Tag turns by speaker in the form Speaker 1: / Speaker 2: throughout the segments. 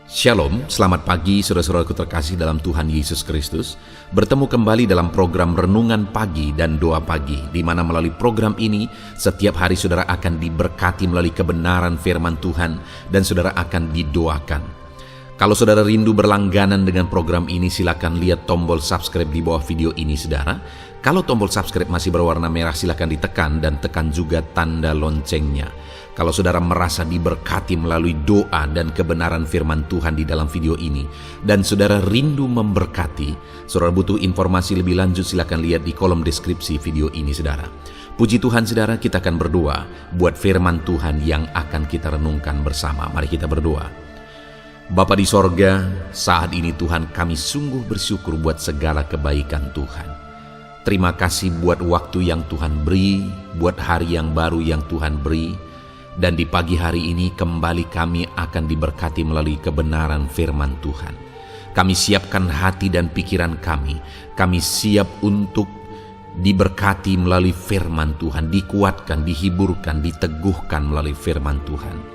Speaker 1: Shalom, selamat pagi saudara-saudaraku terkasih dalam Tuhan Yesus Kristus. Bertemu kembali dalam program Renungan Pagi dan Doa Pagi, di mana melalui program ini setiap hari saudara akan diberkati melalui kebenaran firman Tuhan dan saudara akan didoakan. Kalau saudara rindu berlangganan dengan program ini, silakan lihat tombol subscribe di bawah video ini saudara. Kalau tombol subscribe masih berwarna merah, silakan ditekan dan tekan juga tanda loncengnya. Kalau saudara merasa diberkati melalui doa dan kebenaran firman Tuhan di dalam video ini, dan saudara rindu memberkati, saudara butuh informasi lebih lanjut, silakan lihat di kolom deskripsi video ini saudara. Puji Tuhan saudara, kita akan berdoa buat firman Tuhan yang akan kita renungkan bersama. Mari kita berdoa. Bapa di sorga, saat ini Tuhan, kami sungguh bersyukur buat segala kebaikan Tuhan. Terima kasih buat waktu yang Tuhan beri, buat hari yang baru yang Tuhan beri. Dan di pagi hari ini kembali kami akan diberkati melalui kebenaran firman Tuhan. Kami siapkan hati dan pikiran kami. Kami siap untuk diberkati melalui firman Tuhan, dikuatkan, dihiburkan, diteguhkan melalui firman Tuhan.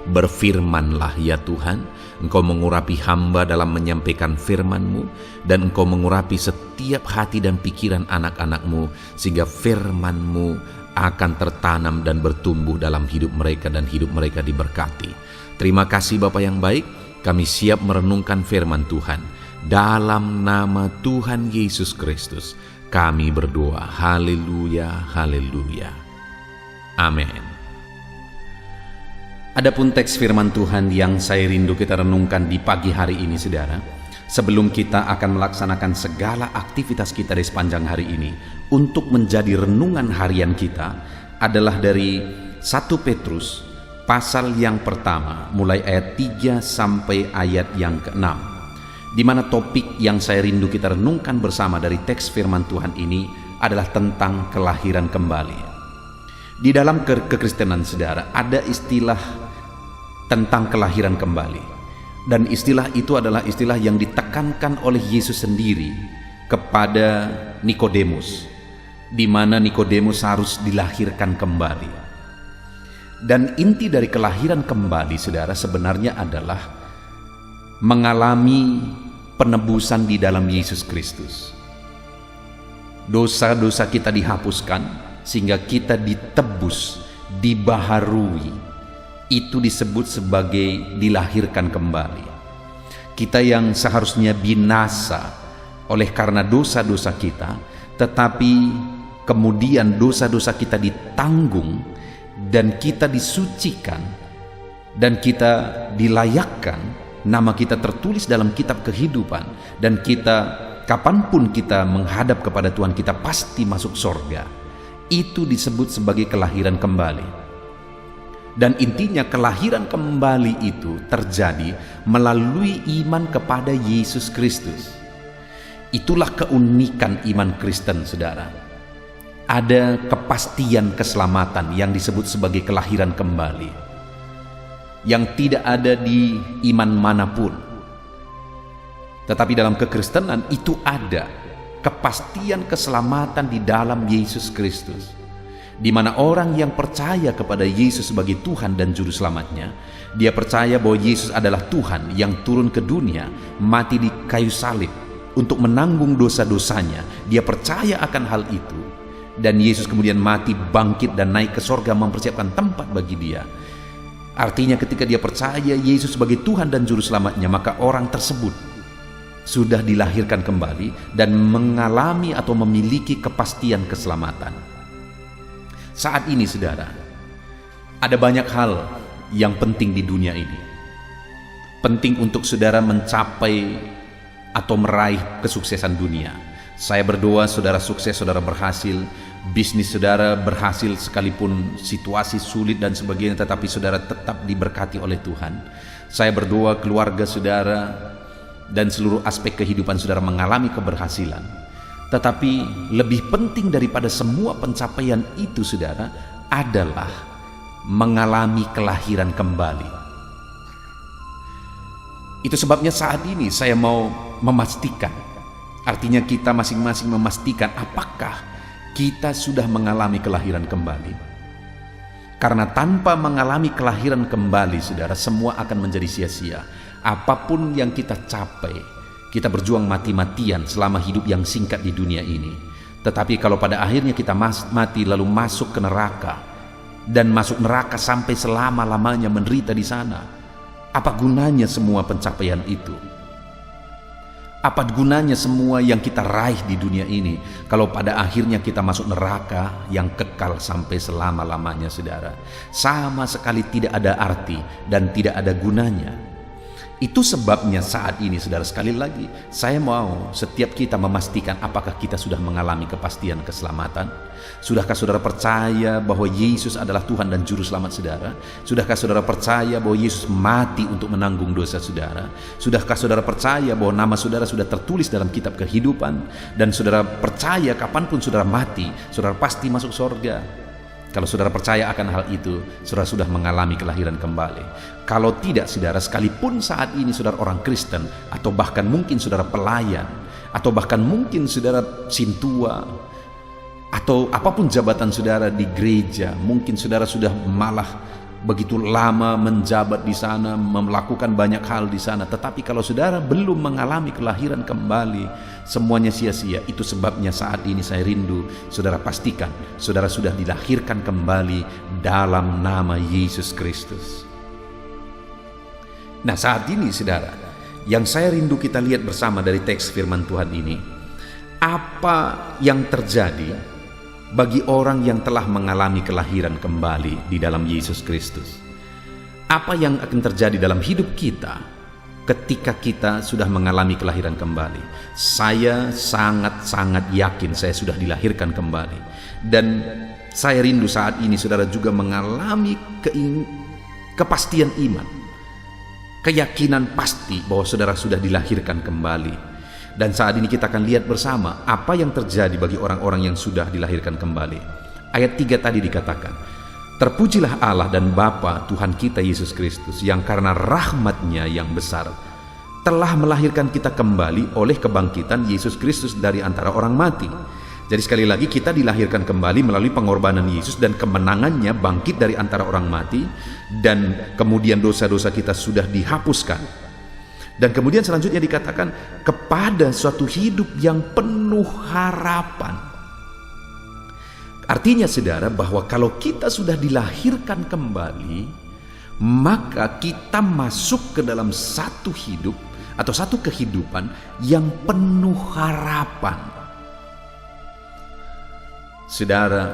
Speaker 1: Berfirmanlah ya Tuhan, Engkau mengurapi hamba dalam menyampaikan firman-Mu, dan Engkau mengurapi setiap hati dan pikiran anak-anak-Mu, sehingga firman-Mu akan tertanam dan bertumbuh dalam hidup mereka dan hidup mereka diberkati. Terima kasih Bapa yang baik, kami siap merenungkan firman Tuhan. Dalam nama Tuhan Yesus Kristus, kami berdoa. Haleluya, haleluya. Amin. Adapun teks firman Tuhan yang saya rindu kita renungkan di pagi hari ini saudara, sebelum kita akan melaksanakan segala aktivitas kita di sepanjang hari ini untuk menjadi renungan harian kita, adalah dari 1 Petrus pasal yang pertama mulai ayat 3 sampai ayat yang ke-6, di mana topik yang saya rindu kita renungkan bersama dari teks firman Tuhan ini adalah tentang kelahiran kembali. Di dalam kekristenan saudara ada istilah tentang kelahiran kembali, dan istilah itu adalah istilah yang ditekankan oleh Yesus sendiri kepada Nikodemus, di mana Nikodemus harus dilahirkan kembali. Dan inti dari kelahiran kembali saudara sebenarnya adalah mengalami penebusan di dalam Yesus Kristus. Dosa-dosa kita dihapuskan sehingga kita ditebus, dibaharui. Itu disebut sebagai dilahirkan kembali. Kita yang seharusnya binasa oleh karena dosa-dosa kita, tetapi kemudian dosa-dosa kita ditanggung dan kita disucikan dan kita dilayakkan, nama kita tertulis dalam kitab kehidupan, dan kita kapanpun kita menghadap kepada Tuhan, kita pasti masuk sorga. Itu disebut sebagai kelahiran kembali. Dan intinya kelahiran kembali itu terjadi melalui iman kepada Yesus Kristus. Itulah keunikan iman Kristen saudara. Ada kepastian keselamatan yang disebut sebagai kelahiran kembali, yang tidak ada di iman manapun. Tetapi dalam kekristenan itu ada kepastian keselamatan di dalam Yesus Kristus, di mana orang yang percaya kepada Yesus sebagai Tuhan dan Juru Selamatnya, dia percaya bahwa Yesus adalah Tuhan yang turun ke dunia, mati di kayu salib untuk menanggung dosa-dosanya. Dia percaya akan hal itu, dan Yesus kemudian mati, bangkit, dan naik ke sorga mempersiapkan tempat bagi dia. Artinya ketika dia percaya Yesus sebagai Tuhan dan Juru Selamatnya, maka orang tersebut sudah dilahirkan kembali dan mengalami atau memiliki kepastian keselamatan. Saat ini saudara, ada banyak hal yang penting di dunia ini. Penting untuk saudara mencapai atau meraih kesuksesan dunia. Saya berdoa saudara sukses, saudara berhasil, bisnis saudara berhasil sekalipun situasi sulit dan sebagainya, tetapi saudara tetap diberkati oleh Tuhan. Saya berdoa keluarga saudara dan seluruh aspek kehidupan saudara mengalami keberhasilan. Tetapi lebih penting daripada semua pencapaian itu saudara adalah mengalami kelahiran kembali. Itu sebabnya saat ini saya mau memastikan, artinya kita masing-masing memastikan apakah kita sudah mengalami kelahiran kembali. Karena tanpa mengalami kelahiran kembali, saudara, semua akan menjadi sia-sia. Apapun yang kita capai, kita berjuang mati-matian selama hidup yang singkat di dunia ini. Tetapi kalau pada akhirnya kita mati lalu masuk ke neraka, dan masuk neraka sampai selama-lamanya menderita di sana, apa gunanya semua pencapaian itu? Apa gunanya semua yang kita raih di dunia ini kalau pada akhirnya kita masuk neraka yang kekal sampai selama-lamanya, saudara? Sama sekali tidak ada arti dan tidak ada gunanya. Itu sebabnya saat ini, saudara, sekali lagi saya mau setiap kita memastikan apakah kita sudah mengalami kepastian keselamatan. Sudahkah saudara percaya bahwa Yesus adalah Tuhan dan Juru Selamat saudara? Sudahkah saudara percaya bahwa Yesus mati untuk menanggung dosa saudara? Sudahkah saudara percaya bahwa nama saudara sudah tertulis dalam kitab kehidupan? Dan saudara percaya kapanpun saudara mati, saudara pasti masuk surga? Kalau saudara percaya akan hal itu, saudara sudah mengalami kelahiran kembali. Kalau tidak, saudara, sekalipun saat ini saudara orang Kristen, atau bahkan mungkin saudara pelayan, atau bahkan mungkin saudara sintua, atau apapun jabatan saudara di gereja, mungkin saudara sudah malah begitu lama menjabat di sana, melakukan banyak hal di sana, tetapi kalau saudara belum mengalami kelahiran kembali, semuanya sia-sia. Itu sebabnya saat ini saya rindu saudara pastikan saudara sudah dilahirkan kembali dalam nama Yesus Kristus. Nah, saat ini, saudara, yang saya rindu kita lihat bersama dari teks firman Tuhan ini, apa yang terjadi bagi orang yang telah mengalami kelahiran kembali di dalam Yesus Kristus. Apa yang akan terjadi dalam hidup kita ketika kita sudah mengalami kelahiran kembali? Saya sangat-sangat yakin saya sudah dilahirkan kembali. Dan saya rindu saat ini saudara juga mengalami kepastian iman, keyakinan pasti bahwa saudara sudah dilahirkan kembali. Dan saat ini kita akan lihat bersama apa yang terjadi bagi orang-orang yang sudah dilahirkan kembali. Ayat 3 tadi dikatakan, terpujilah Allah dan Bapa Tuhan kita Yesus Kristus, yang karena rahmat-Nya yang besar telah melahirkan kita kembali oleh kebangkitan Yesus Kristus dari antara orang mati. Jadi sekali lagi kita dilahirkan kembali melalui pengorbanan Yesus dan kemenangannya bangkit dari antara orang mati, dan kemudian dosa-dosa kita sudah dihapuskan. Dan kemudian selanjutnya dikatakan kepada suatu hidup yang penuh harapan. Artinya, saudara, bahwa kalau kita sudah dilahirkan kembali, maka kita masuk ke dalam satu hidup atau satu kehidupan yang penuh harapan. Saudara,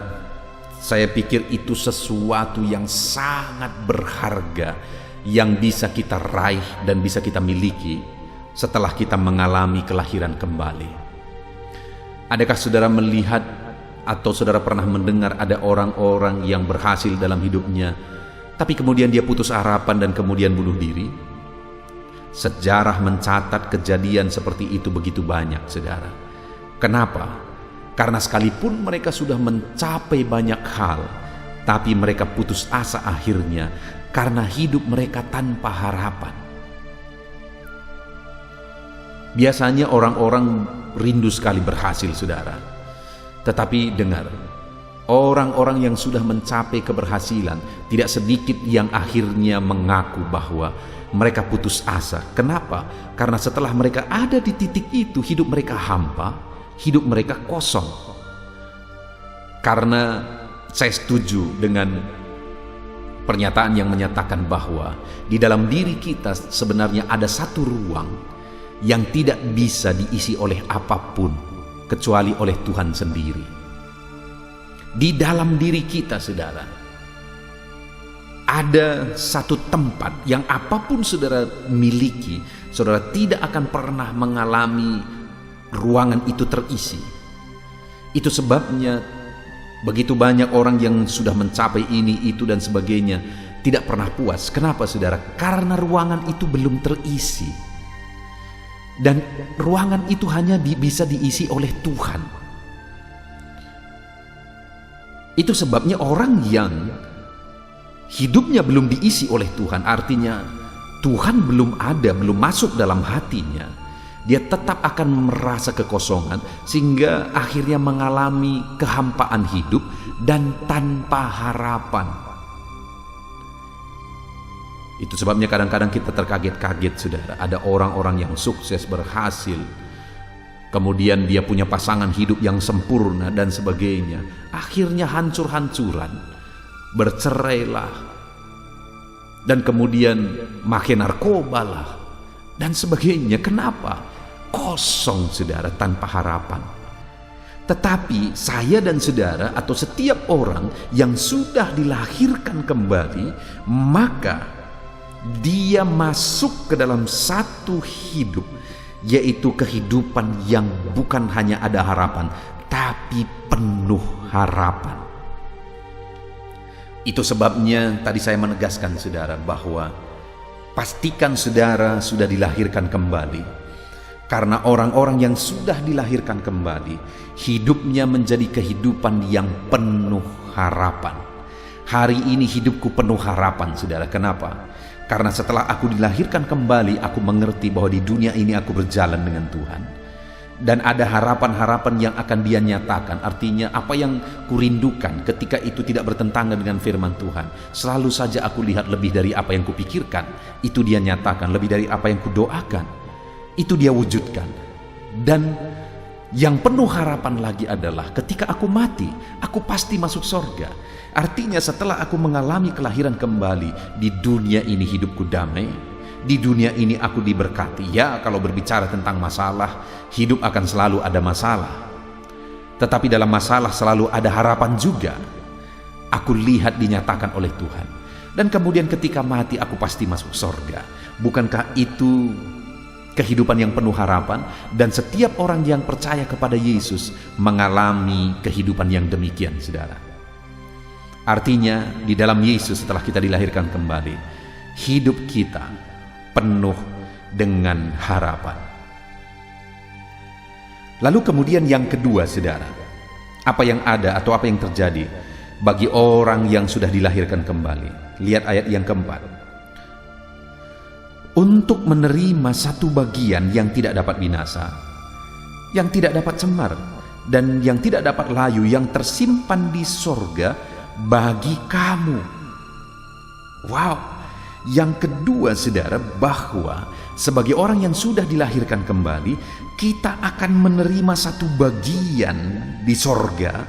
Speaker 1: saya pikir itu sesuatu yang sangat berharga yang bisa kita raih dan bisa kita miliki setelah kita mengalami kelahiran kembali. Adakah saudara melihat atau saudara pernah mendengar ada orang-orang yang berhasil dalam hidupnya, tapi kemudian dia putus harapan dan kemudian bunuh diri? Sejarah mencatat kejadian seperti itu begitu banyak, saudara. Kenapa? Karena sekalipun mereka sudah mencapai banyak hal, tapi mereka putus asa akhirnya karena hidup mereka tanpa harapan. Biasanya orang-orang rindu sekali berhasil, saudara. Tetapi dengar, orang-orang yang sudah mencapai keberhasilan, tidak sedikit yang akhirnya mengaku bahwa mereka putus asa. Kenapa? Karena setelah mereka ada di titik itu, hidup mereka hampa, hidup mereka kosong. Karena saya setuju dengan pernyataan yang menyatakan bahwa di dalam diri kita sebenarnya ada satu ruang yang tidak bisa diisi oleh apapun kecuali oleh Tuhan sendiri. Di dalam diri kita, saudara, ada satu tempat yang apapun saudara miliki, saudara tidak akan pernah mengalami ruangan itu terisi. Itu sebabnya begitu banyak orang yang sudah mencapai ini, itu, dan sebagainya tidak pernah puas. Kenapa, saudara? Karena ruangan itu belum terisi. Dan ruangan itu hanya bisa diisi oleh Tuhan. Itu sebabnya orang yang hidupnya belum diisi oleh Tuhan, artinya Tuhan belum ada, belum masuk dalam hatinya, dia tetap akan merasa kekosongan sehingga akhirnya mengalami kehampaan hidup dan tanpa harapan. Itu sebabnya kadang-kadang kita terkaget-kaget, saudara. Ada orang-orang yang sukses, berhasil, kemudian dia punya pasangan hidup yang sempurna dan sebagainya. Akhirnya hancur-hancuran, bercerailah, dan kemudian makin narkoba lah, dan sebagainya. Kenapa? Kosong, saudara, tanpa harapan. Tetapi saya dan saudara atau setiap orang yang sudah dilahirkan kembali, maka dia masuk ke dalam satu hidup, yaitu kehidupan yang bukan hanya ada harapan, tapi penuh harapan. Itu sebabnya tadi saya menegaskan, saudara, bahwa pastikan saudara sudah dilahirkan kembali. Karena orang-orang yang sudah dilahirkan kembali, hidupnya menjadi kehidupan yang penuh harapan. Hari ini hidupku penuh harapan, saudara. Kenapa? Karena setelah aku dilahirkan kembali, aku mengerti bahwa di dunia ini aku berjalan dengan Tuhan. Dan ada harapan-harapan yang akan Dia nyatakan. Artinya apa yang kurindukan ketika itu tidak bertentangan dengan firman Tuhan. Selalu saja aku lihat lebih dari apa yang kupikirkan, itu Dia nyatakan. Lebih dari apa yang kudoakan, itu Dia wujudkan. Dan yang penuh harapan lagi adalah ketika aku mati, aku pasti masuk sorga. Artinya setelah aku mengalami kelahiran kembali, di dunia ini hidupku damai, di dunia ini aku diberkati. Ya, kalau berbicara tentang masalah, hidup akan selalu ada masalah. Tetapi dalam masalah selalu ada harapan juga. Aku lihat dinyatakan oleh Tuhan. Dan kemudian ketika mati aku pasti masuk sorga. Bukankah itu kehidupan yang penuh harapan? Dan setiap orang yang percaya kepada Yesus mengalami kehidupan yang demikian, saudara. Artinya di dalam Yesus setelah kita dilahirkan kembali, hidup kita penuh dengan harapan. Lalu kemudian yang kedua, saudara, apa yang ada atau apa yang terjadi bagi orang yang sudah dilahirkan kembali? Lihat ayat yang keempat. Untuk menerima satu bagian yang tidak dapat binasa, yang tidak dapat cemar, dan yang tidak dapat layu, yang tersimpan di sorga bagi kamu. Wow. Yang kedua, saudara, bahwa sebagai orang yang sudah dilahirkan kembali, kita akan menerima satu bagian di sorga,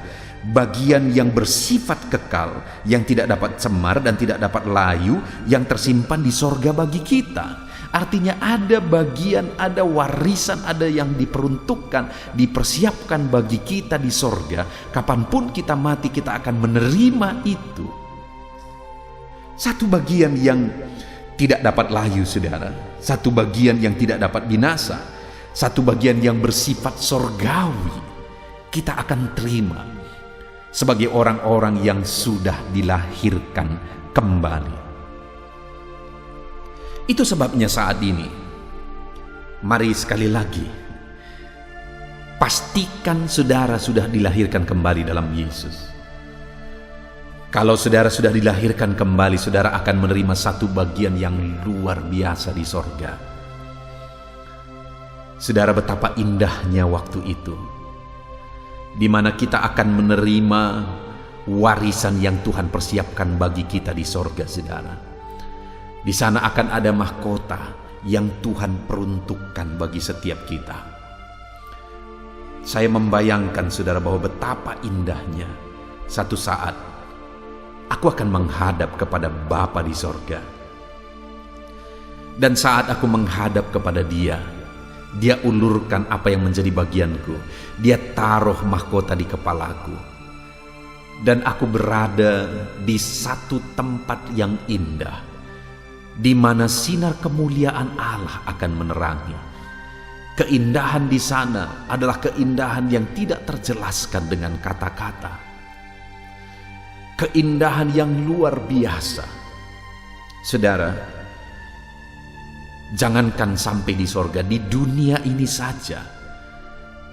Speaker 1: bagian yang bersifat kekal, yang tidak dapat cemar dan tidak dapat layu, yang tersimpan di sorga bagi kita. Artinya ada bagian, ada warisan, ada yang diperuntukkan, dipersiapkan bagi kita di sorga. Kapanpun kita mati, kita akan menerima itu. Satu bagian yang tidak dapat layu, saudara. Satu bagian yang tidak dapat binasa. Satu bagian yang bersifat sorgawi. Kita akan terima sebagai orang-orang yang sudah dilahirkan kembali. Itu sebabnya saat ini, mari sekali lagi, pastikan saudara sudah dilahirkan kembali dalam Yesus. Kalau saudara sudah dilahirkan kembali, saudara akan menerima satu bagian yang luar biasa di sorga. Saudara, betapa indahnya waktu itu, di mana kita akan menerima warisan yang Tuhan persiapkan bagi kita di sorga, saudara. Di sana akan ada mahkota yang Tuhan peruntukkan bagi setiap kita. Saya membayangkan, saudara, bahwa betapa indahnya satu saat aku akan menghadap kepada Bapa di sorga. Dan saat aku menghadap kepada Dia, Dia ulurkan apa yang menjadi bagianku. Dia taruh mahkota di kepalaku. Dan aku berada di satu tempat yang indah, di mana sinar kemuliaan Allah akan menerangi. Keindahan di sana adalah keindahan yang tidak terjelaskan dengan kata-kata. Keindahan yang luar biasa. Saudara, jangankan sampai di sorga, di dunia ini saja,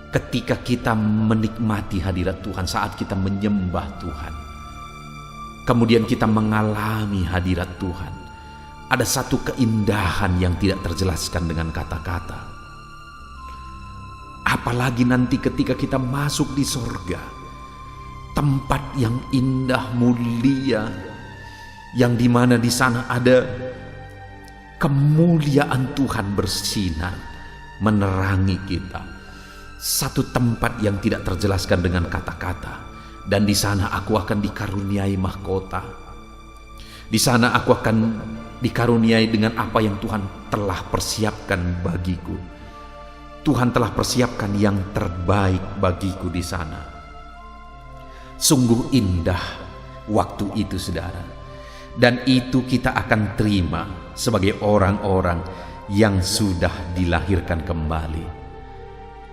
Speaker 1: ketika kita menikmati hadirat Tuhan, saat kita menyembah Tuhan, kemudian kita mengalami hadirat Tuhan, ada satu keindahan yang tidak terjelaskan dengan kata-kata. Apalagi nanti ketika kita masuk di sorga, tempat yang indah, mulia, yang dimana di sana ada kemuliaan Tuhan bersinar, menerangi kita. Satu tempat yang tidak terjelaskan dengan kata-kata. Dan di sana aku akan dikaruniai mahkota. Di sana aku akan dikaruniai dengan apa yang Tuhan telah persiapkan bagiku. Tuhan telah persiapkan yang terbaik bagiku di sana. Sungguh indah waktu itu, saudara. Dan itu kita akan terima sebagai orang-orang yang sudah dilahirkan kembali.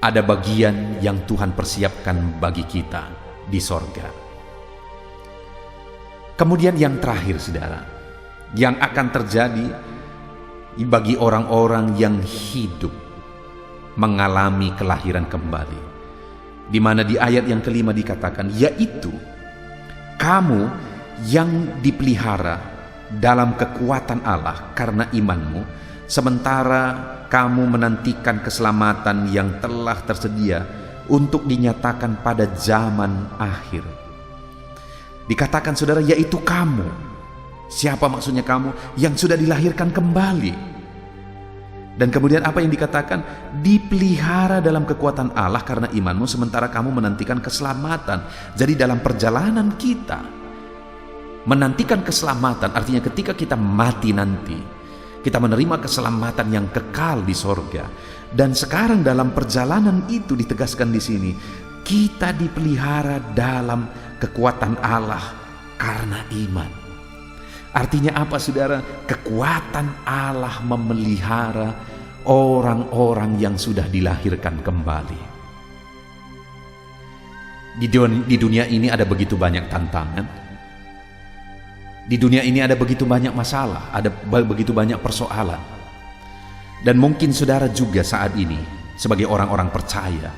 Speaker 1: Ada bagian yang Tuhan persiapkan bagi kita di sorga. Kemudian yang terakhir, saudara, yang akan terjadi bagi orang-orang yang hidup mengalami kelahiran kembali, di mana di ayat yang kelima dikatakan, yaitu kamu yang dipelihara dalam kekuatan Allah karena imanmu, sementara kamu menantikan keselamatan yang telah tersedia untuk dinyatakan pada zaman akhir. Dikatakan, saudara, yaitu kamu. Siapa maksudnya kamu? Yang sudah dilahirkan kembali. Dan kemudian apa yang dikatakan? Dipelihara dalam kekuatan Allah karena imanmu, sementara kamu menantikan keselamatan. Jadi dalam perjalanan kita menantikan keselamatan, artinya ketika kita mati nanti, kita menerima keselamatan yang kekal di sorga. Dan sekarang dalam perjalanan itu ditegaskan di sini, kita dipelihara dalam kekuatan Allah karena iman. Artinya apa, saudara? Kekuatan Allah memelihara orang-orang yang sudah dilahirkan kembali. Di dunia ini ada begitu banyak tantangan. Di dunia ini ada begitu banyak masalah, ada begitu banyak persoalan. Dan mungkin saudara juga saat ini sebagai orang-orang percaya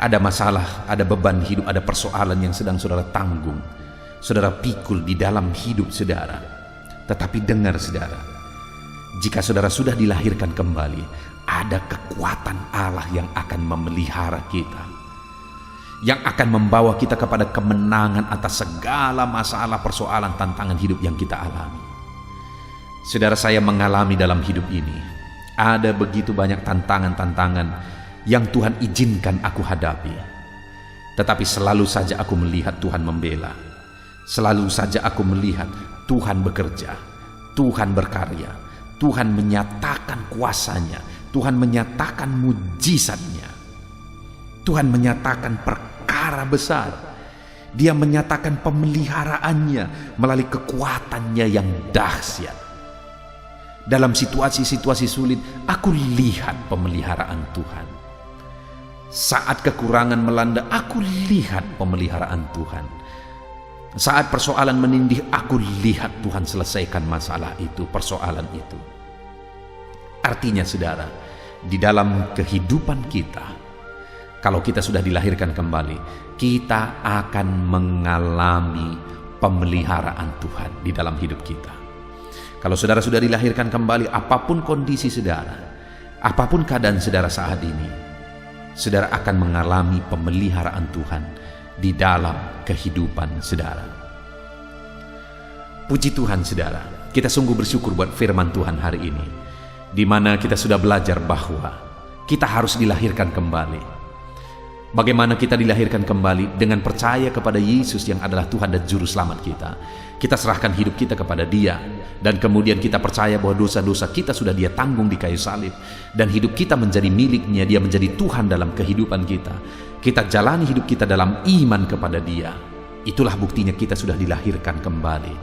Speaker 1: ada masalah, ada beban hidup, ada persoalan yang sedang saudara tanggung, saudara pikul di dalam hidup saudara. Tetapi dengar, saudara, jika saudara sudah dilahirkan kembali, ada kekuatan Allah yang akan memelihara kita, yang akan membawa kita kepada kemenangan atas segala masalah, persoalan, tantangan hidup yang kita alami. Saudara, saya mengalami dalam hidup ini ada begitu banyak tantangan-tantangan yang Tuhan izinkan aku hadapi. Tetapi selalu saja aku melihat Tuhan membela. Selalu saja aku melihat Tuhan bekerja, Tuhan berkarya, Tuhan menyatakan kuasanya, Tuhan menyatakan mujizatnya, Tuhan menyatakan perkara besar. Dia menyatakan pemeliharaannya melalui kekuatannya yang dahsyat. Dalam situasi-situasi sulit, aku lihat pemeliharaan Tuhan. Saat kekurangan melanda, aku lihat pemeliharaan Tuhan. Saat persoalan menindih, aku lihat Tuhan selesaikan masalah itu, persoalan itu. Artinya, saudara, di dalam kehidupan kita, kalau kita sudah dilahirkan kembali, kita akan mengalami pemeliharaan Tuhan di dalam hidup kita. Kalau saudara sudah dilahirkan kembali, apapun kondisi saudara, apapun keadaan saudara saat ini, saudara akan mengalami pemeliharaan Tuhan di dalam kehidupan saudara. Puji Tuhan, saudara, kita sungguh bersyukur buat firman Tuhan hari ini, di mana kita sudah belajar bahwa kita harus dilahirkan kembali. Bagaimana kita dilahirkan kembali? Dengan percaya kepada Yesus yang adalah Tuhan dan Juru Selamat kita. Kita serahkan hidup kita kepada Dia, dan kemudian kita percaya bahwa dosa-dosa kita sudah Dia tanggung di kayu salib, dan hidup kita menjadi miliknya. Dia menjadi Tuhan dalam kehidupan kita. Kita jalani hidup kita dalam iman kepada Dia. Itulah buktinya kita sudah dilahirkan kembali.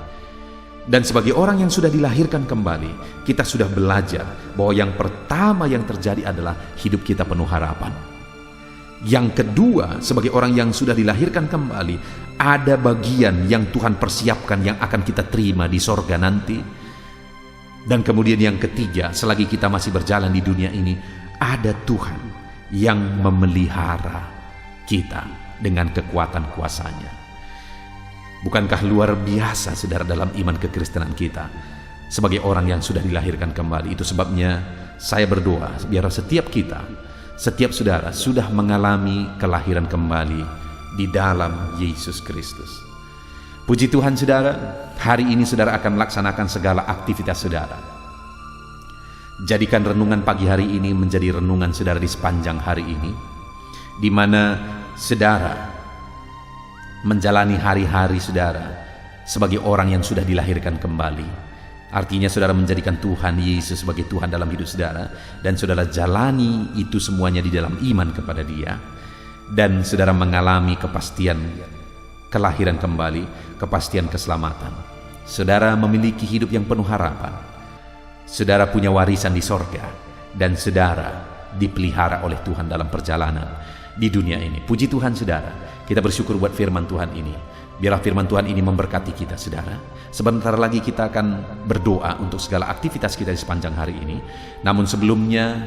Speaker 1: Dan sebagai orang yang sudah dilahirkan kembali, kita sudah belajar bahwa yang pertama yang terjadi adalah hidup kita penuh harapan. Yang kedua, sebagai orang yang sudah dilahirkan kembali, ada bagian yang Tuhan persiapkan yang akan kita terima di sorga nanti. Dan kemudian yang ketiga, selagi kita masih berjalan di dunia ini, ada Tuhan yang memelihara kita dengan kekuatan kuasanya. Bukankah luar biasa, saudara, dalam iman kekristenan kita sebagai orang yang sudah dilahirkan kembali? Itu sebabnya saya berdoa biar setiap kita, setiap saudara sudah mengalami kelahiran kembali di dalam Yesus Kristus. Puji Tuhan, saudara, hari ini saudara akan melaksanakan segala aktivitas saudara. Jadikan renungan pagi hari ini menjadi renungan saudara di sepanjang hari ini, di mana saudara menjalani hari-hari saudara sebagai orang yang sudah dilahirkan kembali. Artinya saudara menjadikan Tuhan Yesus sebagai Tuhan dalam hidup saudara, dan saudara jalani itu semuanya di dalam iman kepada Dia, dan saudara mengalami kepastian kelahiran kembali, kepastian keselamatan. Saudara memiliki hidup yang penuh harapan. Saudara punya warisan di sorga, dan saudara dipelihara oleh Tuhan dalam perjalanan di dunia ini. Puji Tuhan saudara, kita bersyukur buat firman Tuhan ini. Biarlah firman Tuhan ini memberkati kita saudara. Sebentar lagi kita akan berdoa untuk segala aktivitas kita di sepanjang hari ini. Namun sebelumnya,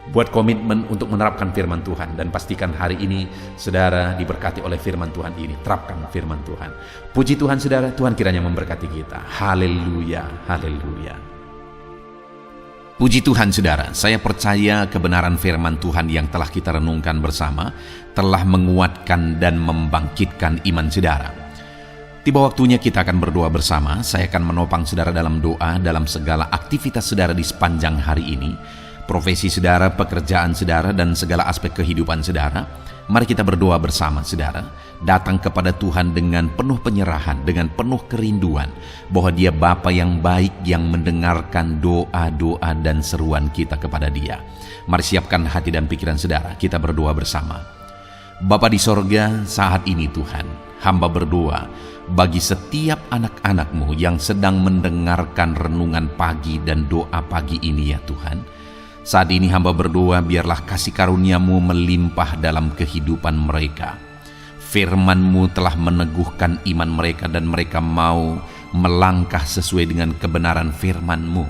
Speaker 1: buat komitmen untuk menerapkan firman Tuhan, dan pastikan hari ini saudara diberkati oleh firman Tuhan ini. Terapkan firman Tuhan. Puji Tuhan saudara, Tuhan kiranya memberkati kita. Haleluya, haleluya. Puji Tuhan saudara, saya percaya kebenaran firman Tuhan yang telah kita renungkan bersama telah menguatkan dan membangkitkan iman saudara. Tiba waktunya kita akan berdoa bersama. Saya akan menopang saudara dalam doa dalam segala aktivitas saudara di sepanjang hari ini, profesi saudara, pekerjaan saudara, dan segala aspek kehidupan saudara. Mari kita berdoa bersama saudara, datang kepada Tuhan dengan penuh penyerahan, dengan penuh kerinduan bahwa Dia Bapa yang baik yang mendengarkan doa-doa dan seruan kita kepada Dia. Mari siapkan hati dan pikiran saudara, kita berdoa bersama. Bapa di sorga, saat ini Tuhan, hamba berdoa bagi setiap anak-anak-Mu yang sedang mendengarkan renungan pagi dan doa pagi ini ya Tuhan. Saat ini hamba berdoa, biarlah kasih karunia-Mu melimpah dalam kehidupan mereka. Firman-Mu telah meneguhkan iman mereka, dan mereka mau melangkah sesuai dengan kebenaran firman-Mu.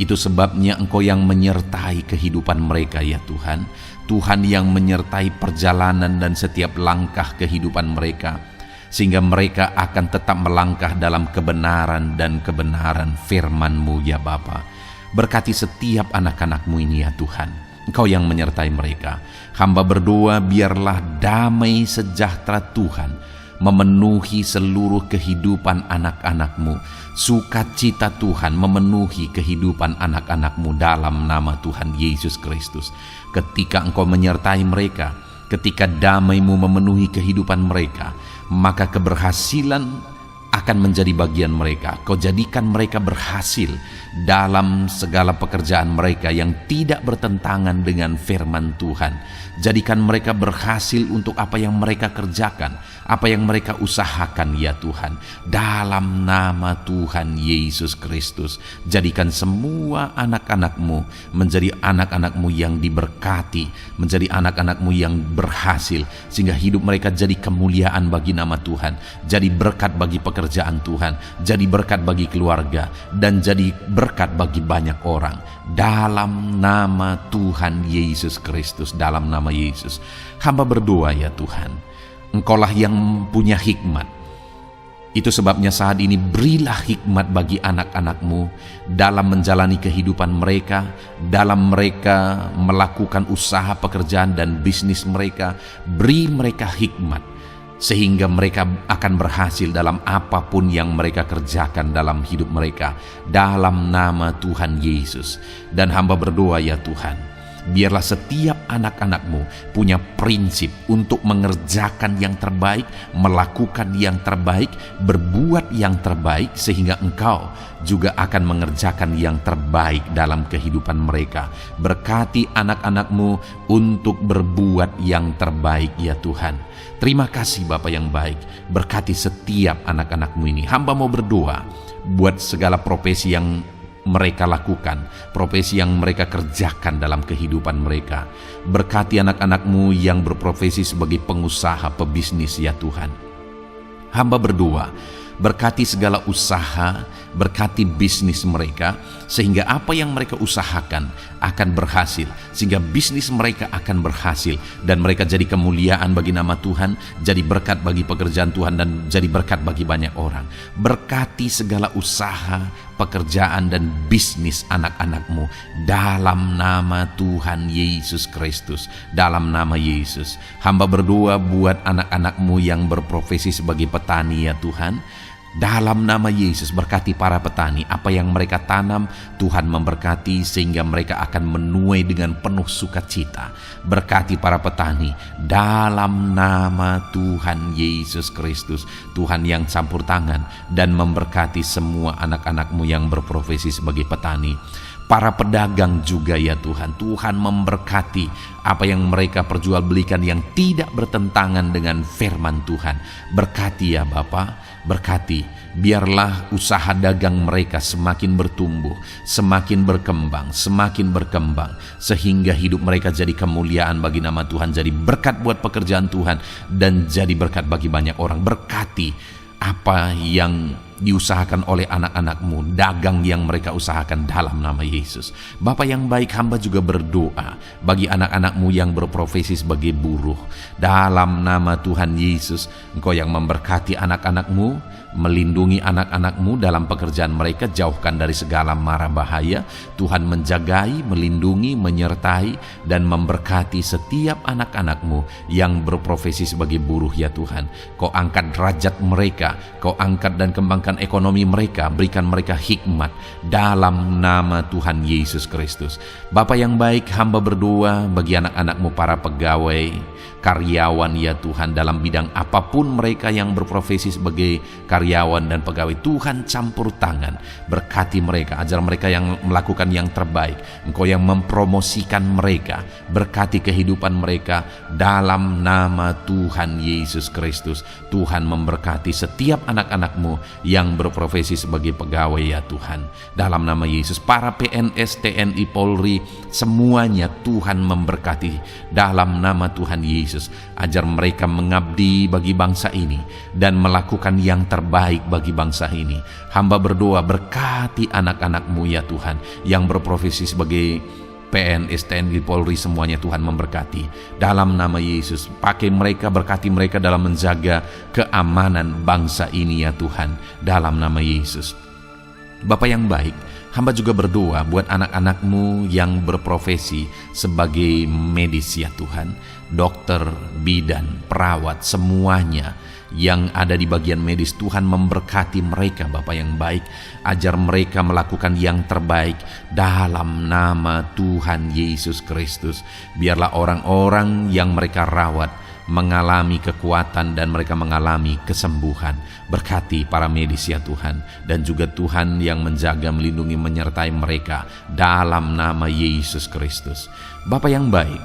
Speaker 1: Itu sebabnya Engkau yang menyertai kehidupan mereka ya Tuhan. Tuhan yang menyertai perjalanan dan setiap langkah kehidupan mereka, sehingga mereka akan tetap melangkah dalam kebenaran dan kebenaran firman-Mu ya Bapa. Berkati setiap anak-anak-Mu ini ya Tuhan. Engkau yang menyertai mereka. Hamba berdoa biarlah damai sejahtera Tuhan memenuhi seluruh kehidupan anak-anak-Mu. Sukacita Tuhan memenuhi kehidupan anak-anak-Mu dalam nama Tuhan Yesus Kristus. Ketika Engkau menyertai mereka, ketika damai-Mu memenuhi kehidupan mereka, maka keberhasilan akan menjadi bagian mereka. Kau jadikan mereka berhasil dalam segala pekerjaan mereka yang tidak bertentangan dengan firman Tuhan. Jadikan mereka berhasil untuk apa yang mereka kerjakan, apa yang mereka usahakan ya Tuhan. Dalam nama Tuhan Yesus Kristus, jadikan semua anak-anak-Mu menjadi anak-anak-Mu yang diberkati, menjadi anak-anak-Mu yang berhasil, sehingga hidup mereka jadi kemuliaan bagi nama Tuhan, jadi berkat bagi pekerjaan Tuhan, jadi berkat bagi keluarga, dan jadi berkat bagi banyak orang. Dalam nama Tuhan Yesus Kristus, dalam nama Yesus, hamba berdoa ya Tuhan, Engkaulah yang punya hikmat. Itu sebabnya saat ini berilah hikmat bagi anak-anak-Mu dalam menjalani kehidupan mereka, dalam mereka melakukan usaha pekerjaan dan bisnis mereka. Beri mereka hikmat, sehingga mereka akan berhasil dalam apapun yang mereka kerjakan dalam hidup mereka, dalam nama Tuhan Yesus. Dan hamba berdoa ya Tuhan, biarlah setiap anak-anak-Mu punya prinsip untuk mengerjakan yang terbaik, melakukan yang terbaik, berbuat yang terbaik, sehingga Engkau juga akan mengerjakan yang terbaik dalam kehidupan mereka. Berkati anak-anak-Mu untuk berbuat yang terbaik ya Tuhan. Terima kasih Bapa yang baik, berkati setiap anak-anak-Mu ini. Hamba mau berdoa buat segala profesi yang mereka lakukan, profesi yang mereka kerjakan dalam kehidupan mereka. Berkati anak-anak-Mu yang berprofesi sebagai pengusaha, pebisnis ya Tuhan. Hamba berdoa, berkati segala usaha, berkati bisnis mereka, sehingga apa yang mereka usahakan akan berhasil, sehingga bisnis mereka akan berhasil, dan mereka jadi kemuliaan bagi nama Tuhan, jadi berkat bagi pekerjaan Tuhan, dan jadi berkat bagi banyak orang. Berkati segala usaha, pekerjaan, dan bisnis anak-anak-Mu dalam nama Tuhan Yesus Kristus, dalam nama Yesus. Hamba berdoa buat anak-anak-Mu yang berprofesi sebagai petani ya Tuhan. Dalam nama Yesus, berkati para petani. Apa yang mereka tanam, Tuhan memberkati sehingga mereka akan menuai dengan penuh sukacita. Berkati para petani dalam nama Tuhan Yesus Kristus. Tuhan yang campur tangan dan memberkati semua anak-anak-Mu yang berprofesi sebagai petani. Para pedagang juga ya Tuhan, Tuhan memberkati apa yang mereka perjualbelikan yang tidak bertentangan dengan firman Tuhan. Berkati ya Bapa, berkati, biarlah usaha dagang mereka semakin bertumbuh, semakin berkembang, sehingga hidup mereka jadi kemuliaan bagi nama Tuhan, jadi berkat buat pekerjaan Tuhan, dan jadi berkat bagi banyak orang. Berkati apa yang diusahakan oleh anak-anak-Mu, dagang yang mereka usahakan dalam nama Yesus. Bapa yang baik, hamba juga berdoa bagi anak-anak-Mu yang berprofesi sebagai buruh. Dalam nama Tuhan Yesus, Engkau yang memberkati anak-anak-Mu, melindungi anak-anak-Mu dalam pekerjaan mereka, jauhkan dari segala mara bahaya. Tuhan menjagai, melindungi, menyertai, dan memberkati setiap anak-anak-Mu yang berprofesi sebagai buruh ya Tuhan. Kau angkat derajat mereka, Kau angkat dan kembangkan ekonomi mereka, berikan mereka hikmat dalam nama Tuhan Yesus Kristus. Bapa yang baik, hamba berdoa bagi anak-anak-Mu para pegawai, karyawan ya Tuhan, dalam bidang apapun mereka yang berprofesi sebagai karyawan dan pegawai. Tuhan campur tangan, berkati mereka, ajar mereka yang melakukan yang terbaik. Engkau yang mempromosikan mereka, berkati kehidupan mereka dalam nama Tuhan Yesus Kristus. Tuhan memberkati setiap anak-anak-Mu yang berprofesi sebagai pegawai ya Tuhan, dalam nama Yesus. Para PNS, TNI, Polri, semuanya Tuhan memberkati dalam nama Tuhan Yesus. Ajar mereka mengabdi bagi bangsa ini dan melakukan yang terbaik bagi bangsa ini. Hamba berdoa, berkati anak-anak-Mu ya Tuhan yang berprofesi sebagai PNS, TNI, Polri, semuanya Tuhan memberkati dalam nama Yesus. Pakai mereka, berkati mereka dalam menjaga keamanan bangsa ini ya Tuhan, dalam nama Yesus. Bapa yang baik, hamba juga berdoa buat anak-anak-Mu yang berprofesi sebagai medis ya Tuhan, dokter, bidan, perawat, semuanya yang ada di bagian medis. Tuhan memberkati mereka Bapa yang baik, ajar mereka melakukan yang terbaik dalam nama Tuhan Yesus Kristus. Biarlah orang-orang yang mereka rawat mengalami kekuatan dan mereka mengalami kesembuhan. Berkati para medis ya Tuhan, dan juga Tuhan yang menjaga, melindungi, menyertai mereka dalam nama Yesus Kristus. Bapa yang baik,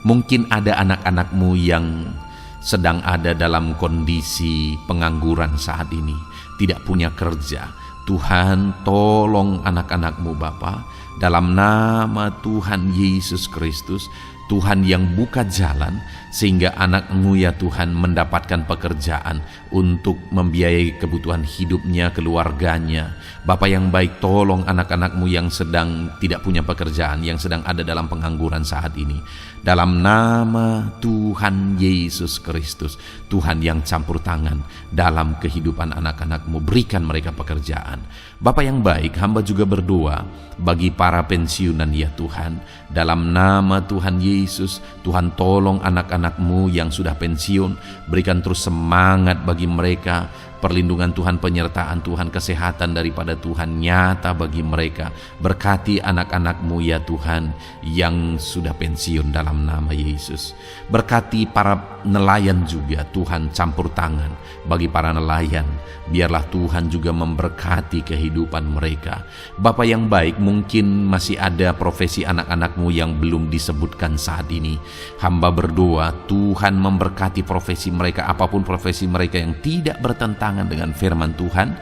Speaker 1: mungkin ada anak-anak-Mu yang sedang ada dalam kondisi pengangguran saat ini, tidak punya kerja. Tuhan, tolong anak-anak-Mu Bapa, dalam nama Tuhan Yesus Kristus. Tuhan yang buka jalan sehingga anak-Mu ya Tuhan mendapatkan pekerjaan untuk membiayai kebutuhan hidupnya, keluarganya. Bapa yang baik, tolong anak-anak-Mu yang sedang tidak punya pekerjaan, yang sedang ada dalam pengangguran saat ini. Dalam nama Tuhan Yesus Kristus, Tuhan yang campur tangan dalam kehidupan anak-anak-Mu, berikan mereka pekerjaan. Bapa yang baik, hamba juga berdoa bagi para pensiunan ya Tuhan, dalam nama Tuhan Yesus. Tuhan, tolong anak-anak-Mu yang sudah pensiun, berikan terus semangat bagi mereka, perlindungan Tuhan, penyertaan Tuhan, kesehatan daripada Tuhan nyata bagi mereka. Berkati anak-anak-Mu ya Tuhan yang sudah pensiun dalam nama Yesus. Berkati para nelayan juga, Tuhan campur tangan bagi para nelayan. Biarlah Tuhan juga memberkati kehidupan mereka. Bapa yang baik, mungkin masih ada profesi anak-anak-Mu yang belum disebutkan saat ini. Hamba berdoa Tuhan memberkati profesi mereka, apapun profesi mereka yang tidak bertentangan dengan firman Tuhan.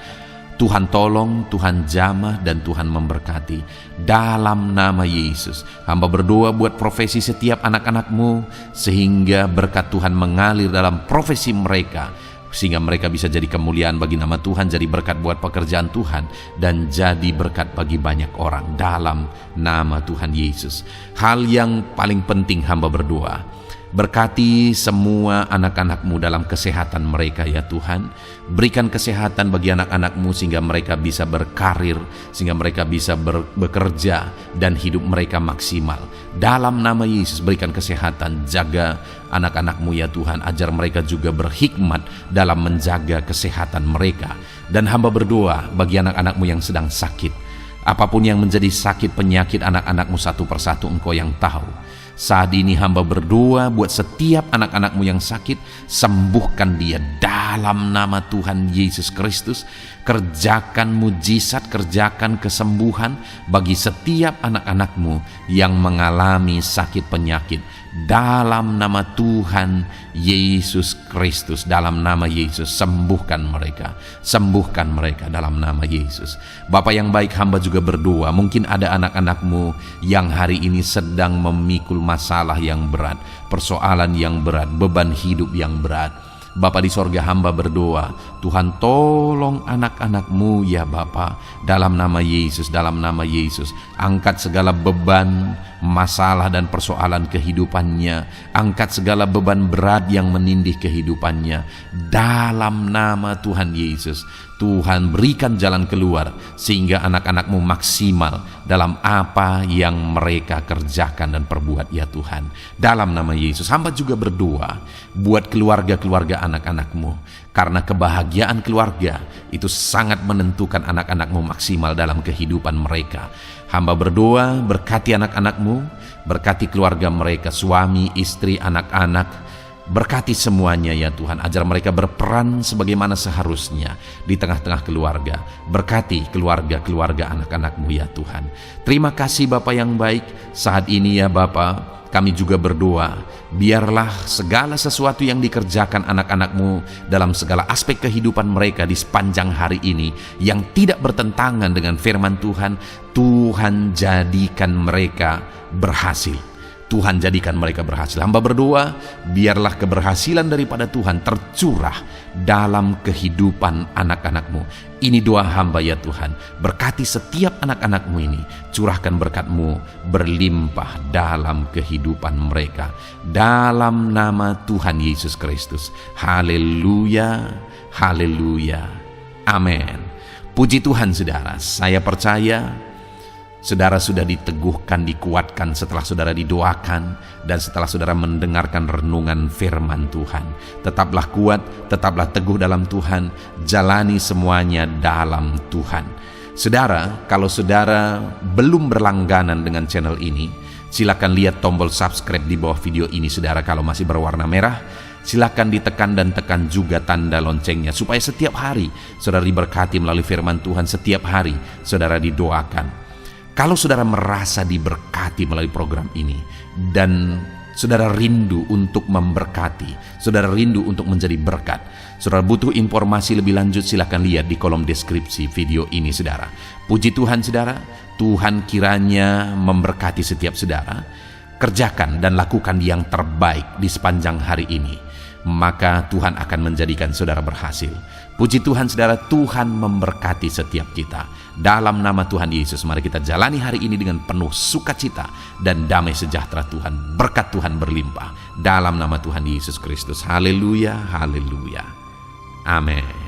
Speaker 1: Tuhan tolong, Tuhan jamah, dan Tuhan memberkati dalam nama Yesus. Hamba berdoa buat profesi setiap anak-anak-Mu, sehingga berkat Tuhan mengalir dalam profesi mereka, sehingga mereka bisa jadi kemuliaan bagi nama Tuhan, jadi berkat buat pekerjaan Tuhan, dan jadi berkat bagi banyak orang dalam nama Tuhan Yesus. Hal yang paling penting hamba berdoa, berkati semua anak-anak-Mu dalam kesehatan mereka ya Tuhan. Berikan kesehatan bagi anak-anak-Mu sehingga mereka bisa berkarir, sehingga mereka bisa bekerja dan hidup mereka maksimal. Dalam nama Yesus, berikan kesehatan, jaga anak-anak-Mu ya Tuhan, ajar mereka juga berhikmat dalam menjaga kesehatan mereka. Dan hamba berdoa bagi anak-anakmu yang sedang sakit. Apapun yang menjadi sakit penyakit anak-anakmu satu persatu Engkau yang tahu. Saat ini hamba berdoa buat setiap anak-anakmu yang sakit, sembuhkan dia dalam nama Tuhan Yesus Kristus. Kerjakan mujizat, kerjakan kesembuhan bagi setiap anak-anakmu yang mengalami sakit penyakit. Dalam nama Tuhan Yesus Kristus, dalam nama Yesus, sembuhkan mereka dalam nama Yesus. Bapa yang baik, hamba juga berdoa, mungkin ada anak-anakmu yang hari ini sedang memikul masalah yang berat, persoalan yang berat, beban hidup yang berat. Bapa di sorga, hamba berdoa, Tuhan tolong anak-anakmu ya Bapa, dalam nama Yesus, dalam nama Yesus. Angkat segala beban, masalah dan persoalan kehidupannya. Angkat segala beban berat yang menindih kehidupannya. Dalam nama Tuhan Yesus, Tuhan berikan jalan keluar sehingga anak-anakmu maksimal dalam apa yang mereka kerjakan dan perbuat ya Tuhan. Dalam nama Yesus, hamba juga berdoa buat keluarga-keluarga anak-anakmu, karena kebahagiaan keluarga itu sangat menentukan anak-anakmu maksimal dalam kehidupan mereka. Hamba berdoa, berkati anak-anakmu, berkati keluarga mereka, suami, istri, anak-anak. Berkati semuanya ya Tuhan, ajar mereka berperan sebagaimana seharusnya di tengah-tengah keluarga. Berkati keluarga-keluarga anak-anakmu ya Tuhan. Terima kasih Bapa yang baik. Saat ini ya Bapa, kami juga berdoa, biarlah segala sesuatu yang dikerjakan anak-anakmu dalam segala aspek kehidupan mereka di sepanjang hari ini yang tidak bertentangan dengan firman Tuhan, Tuhan jadikan mereka berhasil. Tuhan jadikan mereka berhasil. Hamba berdoa, biarlah keberhasilan daripada Tuhan tercurah dalam kehidupan anak-anakmu. Ini doa hamba ya Tuhan. Berkati setiap anak-anakmu ini. Curahkan berkat-Mu berlimpah dalam kehidupan mereka. Dalam nama Tuhan Yesus Kristus. Haleluya, haleluya, amin. Puji Tuhan saudara, saya percaya saudara sudah diteguhkan, dikuatkan setelah saudara didoakan dan setelah saudara mendengarkan renungan firman Tuhan. Tetaplah kuat, tetaplah teguh dalam Tuhan, jalani semuanya dalam Tuhan. Saudara, kalau saudara belum berlangganan dengan channel ini, silakan lihat tombol subscribe di bawah video ini saudara. Kalau masih berwarna merah, silakan ditekan dan tekan juga tanda loncengnya supaya setiap hari saudara diberkati melalui firman Tuhan, setiap hari saudara didoakan. Kalau saudara merasa diberkati melalui program ini dan saudara rindu untuk memberkati, saudara rindu untuk menjadi berkat, saudara butuh informasi lebih lanjut, silakan lihat di kolom deskripsi video ini saudara. Puji Tuhan saudara, Tuhan kiranya memberkati setiap saudara. Kerjakan dan lakukan yang terbaik di sepanjang hari ini, maka Tuhan akan menjadikan saudara berhasil. Puji Tuhan saudara, Tuhan memberkati setiap kita. Dalam nama Tuhan Yesus, mari kita jalani hari ini dengan penuh sukacita dan damai sejahtera Tuhan. Berkat Tuhan berlimpah. Dalam nama Tuhan Yesus Kristus. Haleluya, haleluya. Amin.